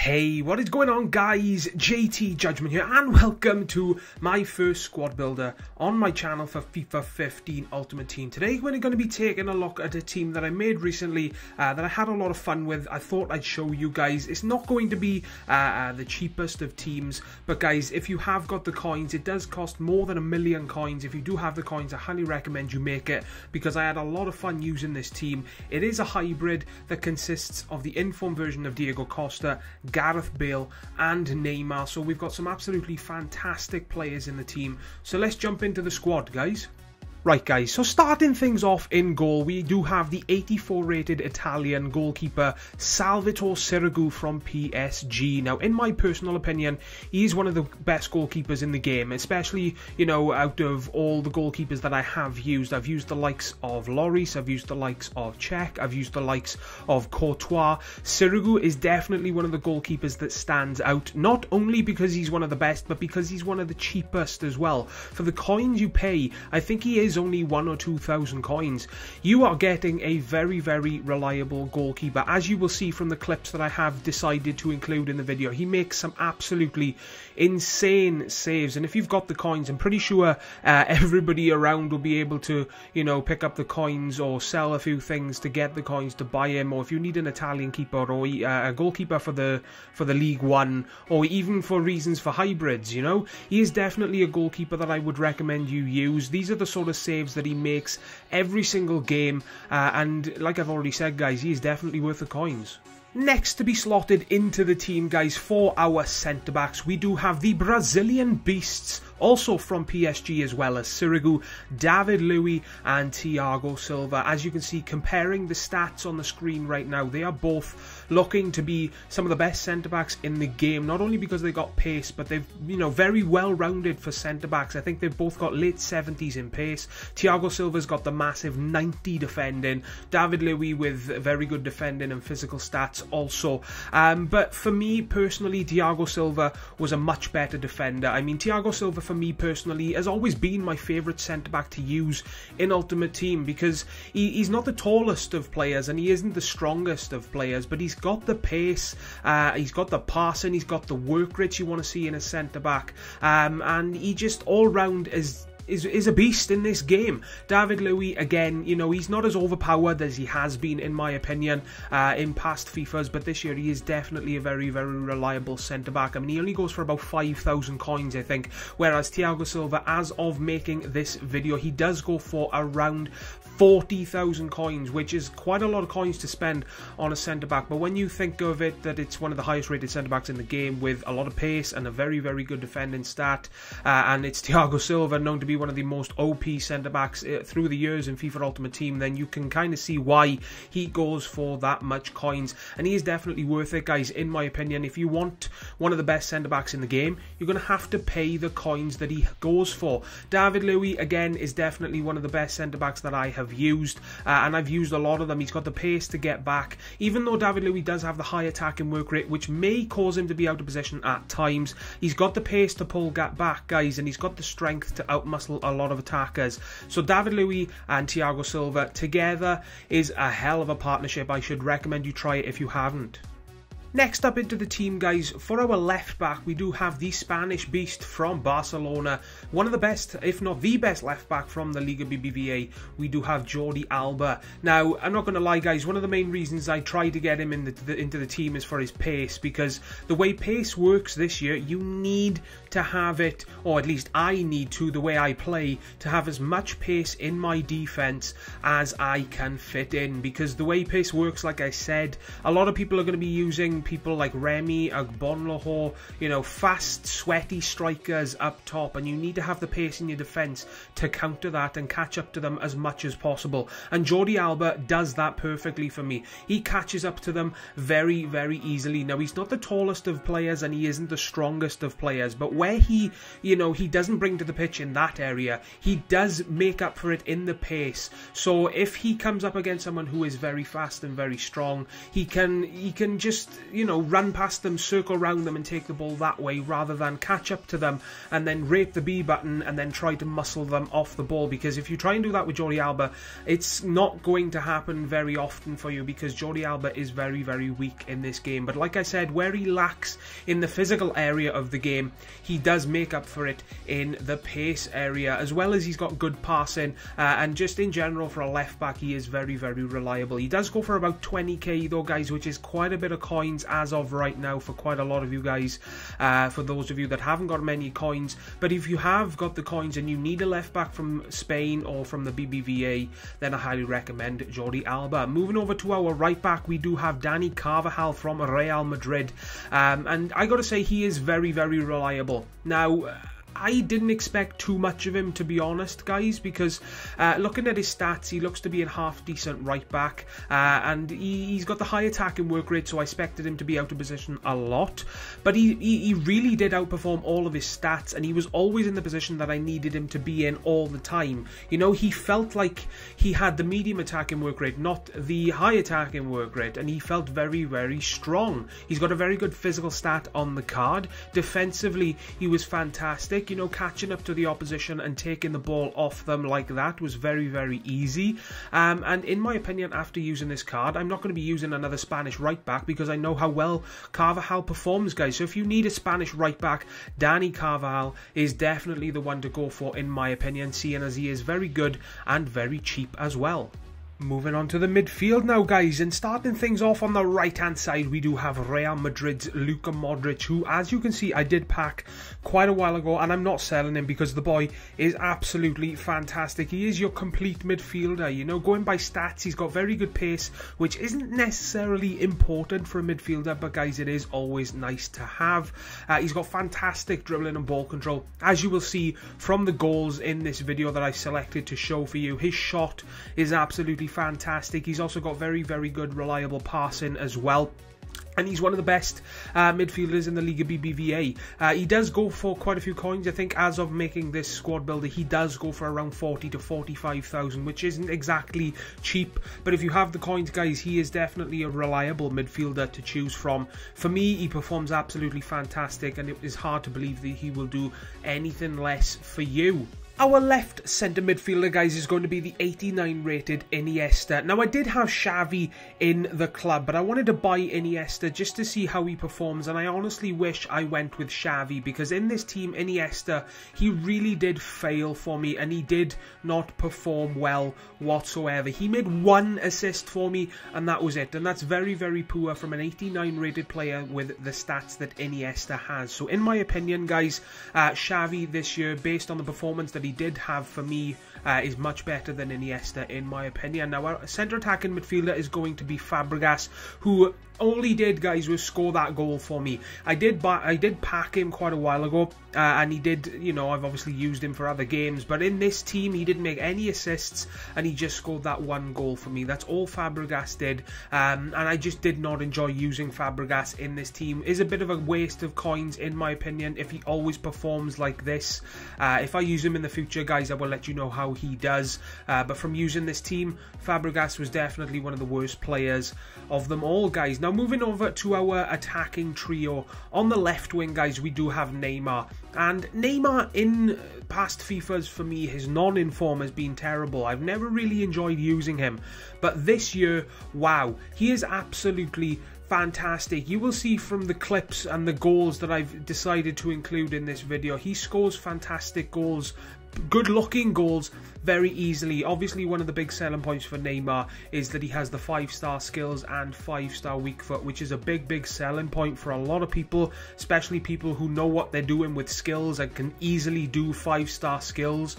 Hey, what is going on guys? JTJudgment here and welcome to my first squad builder on my channel for FIFA 15 Ultimate Team. Today we're going to be taking a look at a team that I made recently that I had a lot of fun with. I thought I'd show you guys. It's not going to be the cheapest of teams, but guys, if you have got the coins, it does cost more than 1 million coins. If you do have the coins, I highly recommend you make it because I had a lot of fun using this team. It is a hybrid that consists of the informed version of Diego Costa, Gareth Bale and Neymar, so we've got some absolutely fantastic players in the team. So let's jump into the squad, guys. Right guys, so starting things off in goal, we do have the 84 rated Italian goalkeeper Salvatore Sirigu from PSG. Now, in my personal opinion, he is one of the best goalkeepers in the game, especially, you know, out of all the goalkeepers that I have used. I've used the likes of Lloris, I've used the likes of Cech, I've used the likes of Courtois. Sirigu is definitely one of the goalkeepers that stands out, not only because he's one of the best, but because he's one of the cheapest as well. For the coins you pay, I think he is only 1,000 or 2,000 coins. You are getting a very reliable goalkeeper. As you will see from the clips that I have decided to include in the video, he makes some absolutely insane saves, and if you've got the coins, I'm pretty sure everybody around will be able to, you know, pick up the coins or sell a few things to get the coins to buy him. Or if you need an Italian keeper or a goalkeeper for the League One, or even for reasons for hybrids, you know, he is definitely a goalkeeper that I would recommend you use. These are the sort of saves that he makes every single game, and like I've already said guys, he is definitely worth the coins. Next to be slotted into the team, guys, for our centre-backs, we do have the Brazilian beasts, also from PSG, as well as Sirigu, David Luiz and Thiago Silva. As you can see, comparing the stats on the screen right now, they are both looking to be some of the best centre-backs in the game, not only because they got pace, but they've, you know, very well-rounded for centre-backs. I think they've both got late 70s in pace. Thiago Silva's got the massive 90 defending, David Luiz with very good defending and physical stats also, but for me personally, Thiago Silva was a much better defender. I mean, Thiago Silva for me personally has always been my favourite centre-back to use in Ultimate Team because he's not the tallest of players and he isn't the strongest of players, but he's got the pace, he's got the passing, he's got the work rate you want to see in a centre-back, and he just all round is a beast in this game. David Luiz, again, you know, he's not as overpowered as he has been, in my opinion, in past FIFAs, but this year he is definitely a very reliable centre-back. I mean, he only goes for about 5,000 coins, I think, whereas Thiago Silva, as of making this video, he does go for around 40,000 coins, which is quite a lot of coins to spend on a centre-back. But when you think of it, that it's one of the highest rated centre-backs in the game with a lot of pace and a very good defending stat, and it's Thiago Silva, known to be one of the most OP centre-backs through the years in FIFA Ultimate Team, then you can kind of see why he goes for that much coins. And he is definitely worth it, guys, in my opinion. If you want one of the best centre-backs in the game, you're going to have to pay the coins that he goes for. David Luiz, again, is definitely one of the best centre-backs that I have used, and I've used a lot of them. He's got the pace to get back, even though David Luiz does have the high attacking work rate, which may cause him to be out of position at times. He's got the pace to pull back, guys, and he's got the strength to outmuscle a lot of attackers. So David Luiz and Thiago Silva together is a hell of a partnership. I should recommend you try it if you haven't. Next up into the team, guys, for our left back, we do have the Spanish beast from Barcelona, one of the best, if not the best left back from the Liga BBVA. We do have Jordi Alba. Now, I'm not going to lie, guys, one of the main reasons I tried to get him into the team is for his pace, because the way pace works this year, you need to have it, or at least I need to, the way I play, to have as much pace in my defense as I can fit in, because the way pace works, like I said, a lot of people are going to be using people like Remy, Agbonlahor, you know, fast, sweaty strikers up top, and you need to have the pace in your defence to counter that and catch up to them as much as possible. And Jordi Alba does that perfectly for me. He catches up to them very easily. Now, he's not the tallest of players and he isn't the strongest of players, but where he, you know, he doesn't bring to the pitch in that area, he does make up for it in the pace. So if he comes up against someone who is very fast and very strong, he can just you know, run past them, circle around them and take the ball that way, rather than catch up to them and then rape the B button and then try to muscle them off the ball. Because if you try and do that with Jordi Alba, it's not going to happen very often for you, because Jordi Alba is very, very weak in this game. But like I said, where he lacks in the physical area of the game, he does make up for it in the pace area, as well as he's got good passing, and just in general for a left back, he is very, very reliable. He does go for about 20k though, guys, which is quite a bit of coins as of right now for quite a lot of you guys, for those of you that haven't got many coins. But if you have got the coins and you need a left back from Spain or from the BBVA, then I highly recommend Jordi Alba. Moving over to our right back, we do have Dani Carvajal from Real Madrid, and I gotta say, he is very, very reliable. Now, I didn't expect too much of him, to be honest, guys, because looking at his stats, he looks to be a half decent right back, and he's got the high attacking work rate, so I expected him to be out of position a lot. But he really did outperform all of his stats, and he was always in the position that I needed him to be in all the time. You know, he felt like he had the medium attacking work rate, not the high attacking work rate, and he felt very, very strong. He's got a very good physical stat on the card. Defensively, he was fantastic. You know, catching up to the opposition and taking the ball off them like that was very, very easy. And in my opinion, after using this card, I'm not going to be using another Spanish right back, because I know how well Carvajal performs, guys. So if you need a Spanish right back, Dani Carvajal is definitely the one to go for, in my opinion, seeing as he is very good and very cheap as well. Moving on to the midfield now, guys, and starting things off on the right hand side, we do have Real Madrid's Luka Modric, who, as you can see, I did pack quite a while ago, and I'm not selling him because the boy is absolutely fantastic. He is your complete midfielder. You know, going by stats, he's got very good pace, which isn't necessarily important for a midfielder, but guys, it is always nice to have. He's got fantastic dribbling and ball control, as you will see from the goals in this video that I selected to show for you. His shot is absolutely fantastic. He's also got very, very good reliable passing as well, and he's one of the best midfielders in the Liga BBVA. He does go for quite a few coins. I think as of making this squad builder, he does go for around 40 to 45,000, which isn't exactly cheap. But if you have the coins, guys, he is definitely a reliable midfielder to choose from. For me, he performs absolutely fantastic, and it is hard to believe that he will do anything less for you. Our left centre midfielder, guys, is going to be the 89 rated Iniesta. Now, I did have Xavi in the club, but I wanted to buy Iniesta just to see how he performs, and I honestly wish I went with Xavi, because in this team, Iniesta, he really did fail for me, and he did not perform well whatsoever. He made one assist for me, and that was it, and that's very, very poor from an 89 rated player with the stats that Iniesta has. So in my opinion, guys, Xavi this year, based on the performance that he did have for me, is much better than Iniesta, in my opinion. Now, our centre attacking midfielder is going to be Fabregas, who all he did, guys, was score that goal for me. I did pack him quite a while ago, and he did, you know, I've obviously used him for other games, but in this team, he didn't make any assists, and he just scored that one goal for me. That's all Fabregas did, and I just did not enjoy using Fabregas in this team. Is a bit of a waste of coins, in my opinion, if he always performs like this. If I use him in the future, guys, I will let you know how he does, but from using this team, Fabregas was definitely one of the worst players of them all, guys. Now, moving over to our attacking trio, on the left wing, guys, we do have Neymar. And Neymar, in past FIFAs, for me, his non-inform has been terrible. I've never really enjoyed using him. But this year, wow, he is absolutely fantastic. You will see from the clips and the goals that I've decided to include in this video, he scores fantastic goals, good looking goals, very easily. Obviously, one of the big selling points for Neymar is that he has the 5-star skills and 5-star weak foot, which is a big selling point for a lot of people, especially people who know what they're doing with skills and can easily do 5-star skills.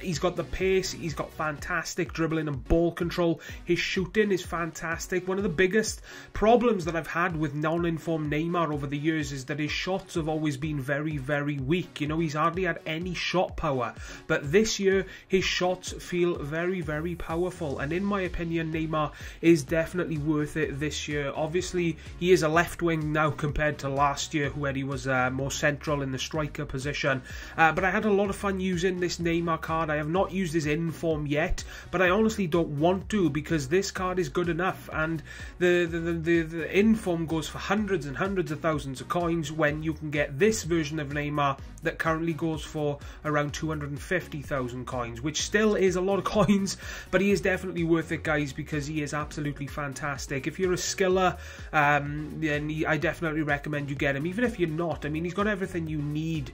He's got the pace, he's got fantastic dribbling and ball control. His shooting is fantastic. One of the biggest problems that I've had with non-informed Neymar over the years is that his shots have always been very, very weak. You know, he's hardly had any shot power. power. But this year, his shots feel very, very powerful. And in my opinion, Neymar is definitely worth it this year. Obviously, he is a left wing now compared to last year, where he was more central in the striker position. But I had a lot of fun using this Neymar card. I have not used his inform yet, but I honestly don't want to, because this card is good enough. And the inform goes for hundreds and hundreds of thousands of coins, when you can get this version of Neymar that currently goes for around 250,000 coins, which still is a lot of coins, but he is definitely worth it, guys, because he is absolutely fantastic. If you're a skiller, then I definitely recommend you get him. Even if you're not, I mean, he's got everything you need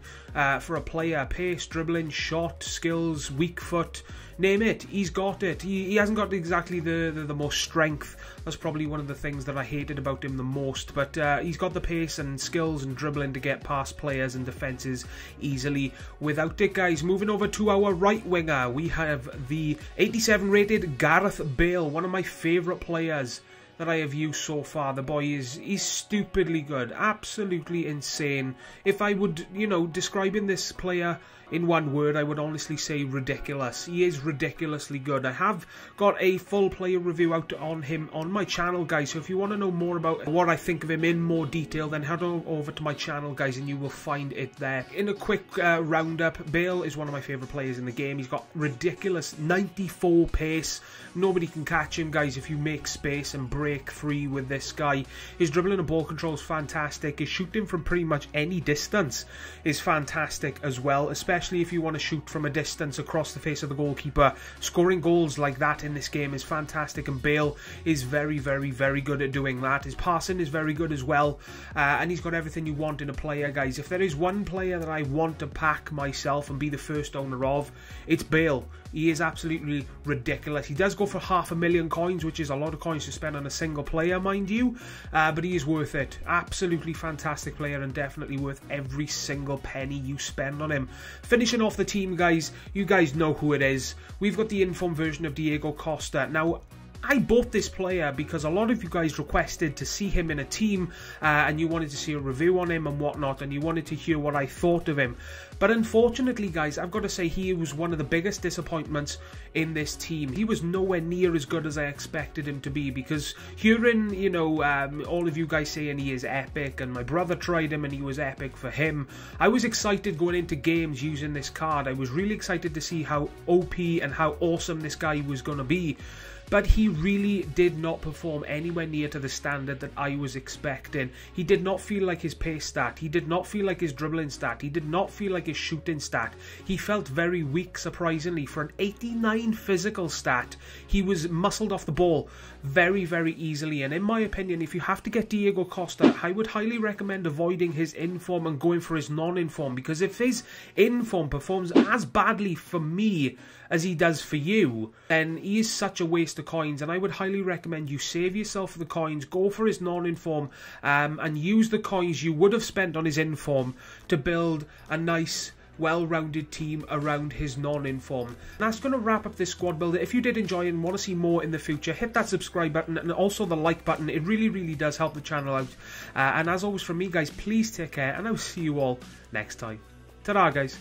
for a player: pace, dribbling, shot, skills, weak foot, name it, he's got it. He hasn't got exactly the most strength. That's probably one of the things that I hated about him the most, but he's got the pace and skills and dribbling to get past players and defences easily without it, guys. Moving over to our right winger, we have the 87 rated Gareth Bale, one of my favourite players that I have used so far. The boy he's stupidly good, absolutely insane. If I would, describing this player in one word, I would honestly say ridiculous. He is ridiculously good. I have got a full player review out on him on my channel, guys, so if you want to know more about what I think of him in more detail, then head on over to my channel, guys, and you will find it there. In a quick roundup, Bale is one of my favourite players in the game. He's got ridiculous 94 pace. Nobody can catch him, guys, if you make space and break free with this guy. His dribbling and ball control is fantastic. His shooting from pretty much any distance is fantastic as well, especially if you want to shoot from a distance across the face of the goalkeeper. Scoring goals like that in this game is fantastic, and Bale is very, very, very good at doing that. His passing is very good as well, and he's got everything you want in a player, guys. If there is one player that I want to pack myself and be the first owner of, it's Bale. He is absolutely ridiculous. He does go for 500,000 coins, which is a lot of coins to spend on a single player, mind you, but he is worth it. Absolutely fantastic player, and definitely worth every single penny you spend on him. Finishing off the team, guys, you guys know who it is. We've got the inform version of Diego Costa. Now, I bought this player because a lot of you guys requested to see him in a team, and you wanted to see a review on him and whatnot, and you wanted to hear what I thought of him. But unfortunately, guys, I've got to say he was one of the biggest disappointments in this team. He was nowhere near as good as I expected him to be, because hearing, all of you guys saying he is epic, and my brother tried him and he was epic for him, I was excited going into games using this card. I was really excited to see how OP and how awesome this guy was going to be. But he really did not perform anywhere near to the standard that I was expecting. He did not feel like his pace stat. He did not feel like his dribbling stat. He did not feel like his shooting stat. He felt very weak, surprisingly. For an 89 physical stat, he was muscled off the ball very, very easily. And in my opinion, if you have to get Diego Costa, I would highly recommend avoiding his inform and going for his non-inform. Because if his inform performs as badly for me as he does for you, then he is such a waste of coins. And I would highly recommend you save yourself the coins, go for his non-inform, and use the coins you would have spent on his inform to build a nice, well-rounded team around his non-inform. That's going to wrap up this squad builder. If you did enjoy and want to see more in the future, hit that subscribe button and also the like button. It really, really does help the channel out. And as always from me, guys, please take care, and I'll see you all next time. Ta-da, guys.